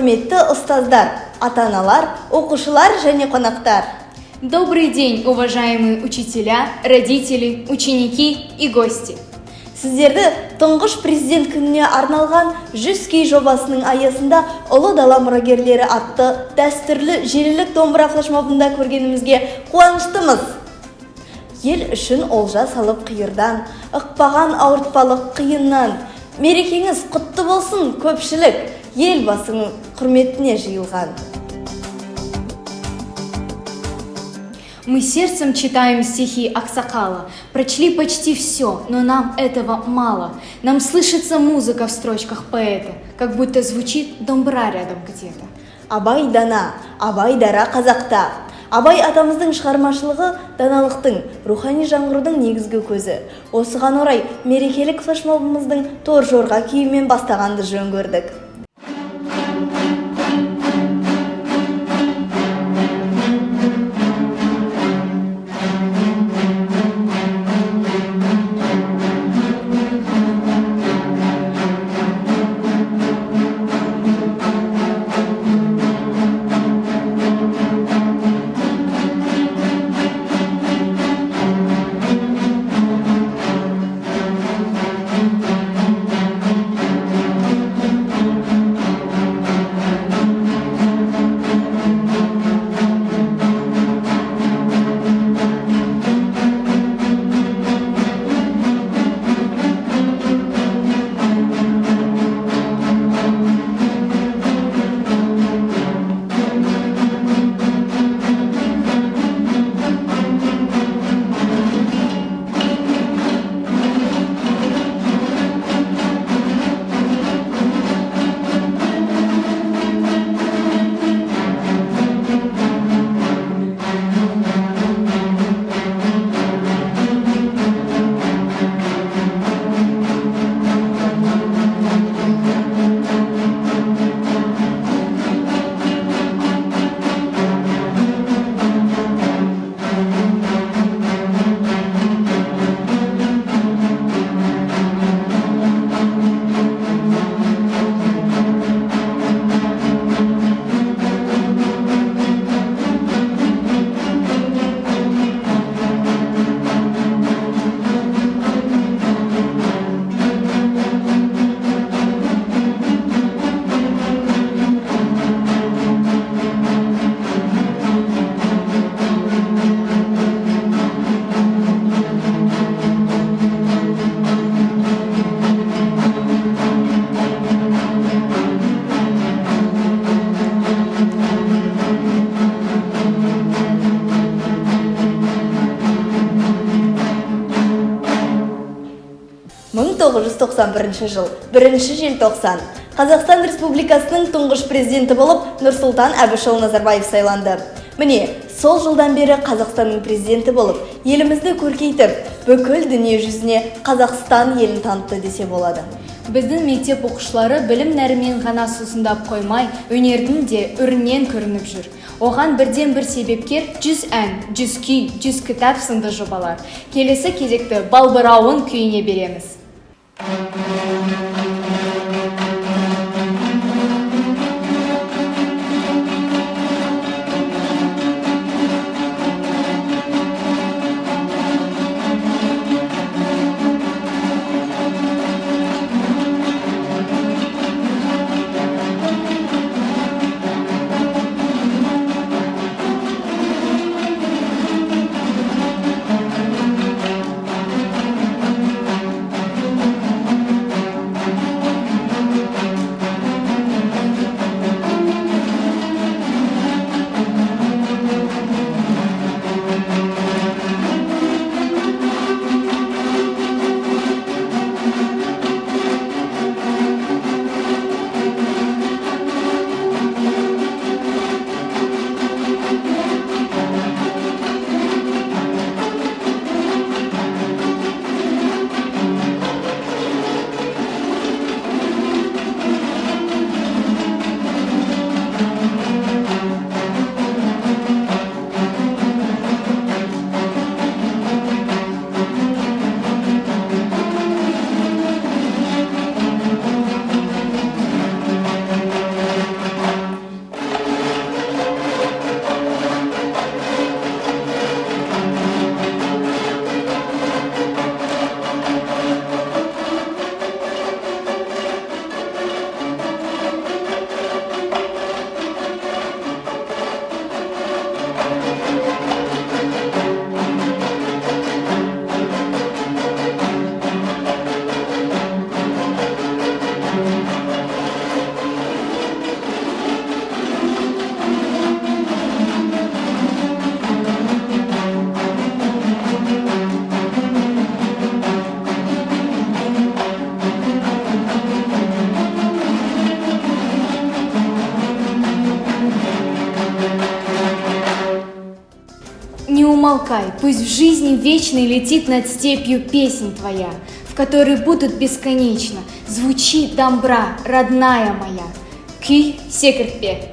құрметті ұстаздар, ата-аналар, оқушылар және қонақтар. Добрый день, уважаемые учителя, родители, ученики и гости. Сіздерді тұңғыш президент күніне арналған 100 күй жобасының аясында ұлы дала мұрагерлері атты дәстүрлі желілік домбыра флешмобында көргенімізге қуаныштымыз. Ел үшін олжа салып қиырдан, ықпаған ауыртпалық қиыннан. Мерекеңіз құтты болсын, көпшілік, ел басының құрметіне жиылған. Мы сердцем читаем стихи Аксакала, прочли почти все, но нам этого мало. Нам слышится музыка в строчках поэта, как будто звучит домбыра рядом где-то. Абай дана, абай дара қазақта. Абай атамыздың шығармашылығы даналықтың, рухани жаңғырудың негізгі көзі. Осыған орай мерекелік флешмобымыздың торжорға күйімен бастағанды жөн көрдік. жыл 1 желтоқсан Қазақстан Республикасының тұңғыш президенті болып Нұрсұлтан Әбішұлы Назарбаев сайланды. Міне, сол жылдан бері Қазақстанның президенті болып, елімізді көркейтіп, бүкіл дүние жүзіне Қазақстан елін танытты десе болады. Біздің мектеп оқушылары білім нәрімен ғана сусындап қоймай, өнердің де үрінен көрініп жүр. Оған бірден бір себепкер 100 ән, 100 күй, 100 кітап сынды жобалар. Келесі кезекті балбырауын күйіне береміз. замолкай, пусть в жизни вечной летит над степью песнь твоя, в которой будут бесконечно звучит домбра, родная моя. Күй секіртпе.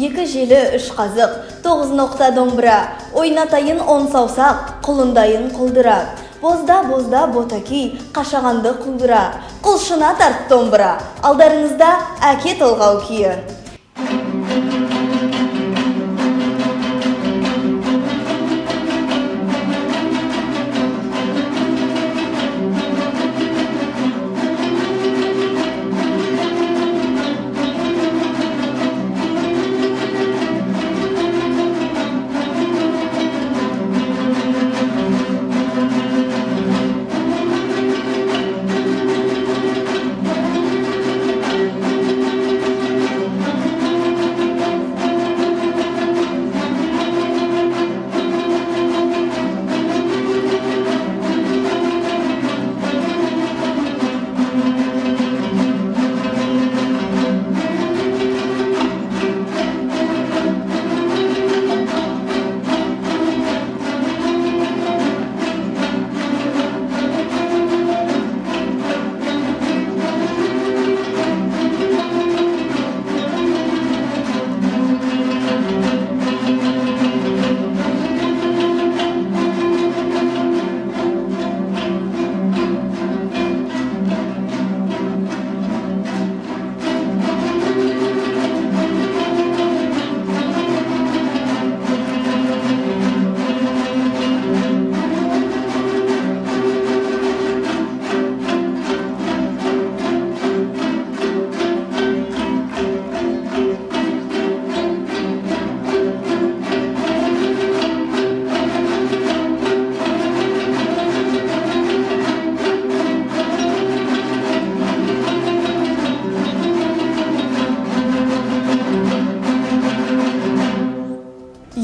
Екі желі үш қазық, 9 ноқта домбыра, ойнатайын 10 саусақ, құлындайын құлдыра. Бозда ботаки, қашағанды құлдыра, құлшына тарт домбыра, алдарыңызда әке толғау күйі.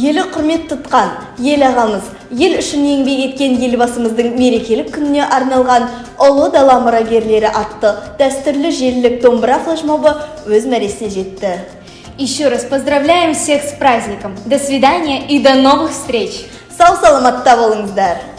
Елі құрмет тұтқан ел ағамыз, ел үшін еңбек еткен елбасымыздың мерекелік күніне арналған ұлы дала мұрагерлері атты дәстүрлі желілік домбыра флешмобы өз мәресіне жетті. Еще раз поздравляем всех с праздником. До свидания и до новых встреч. Сау саламатта болыңыздар.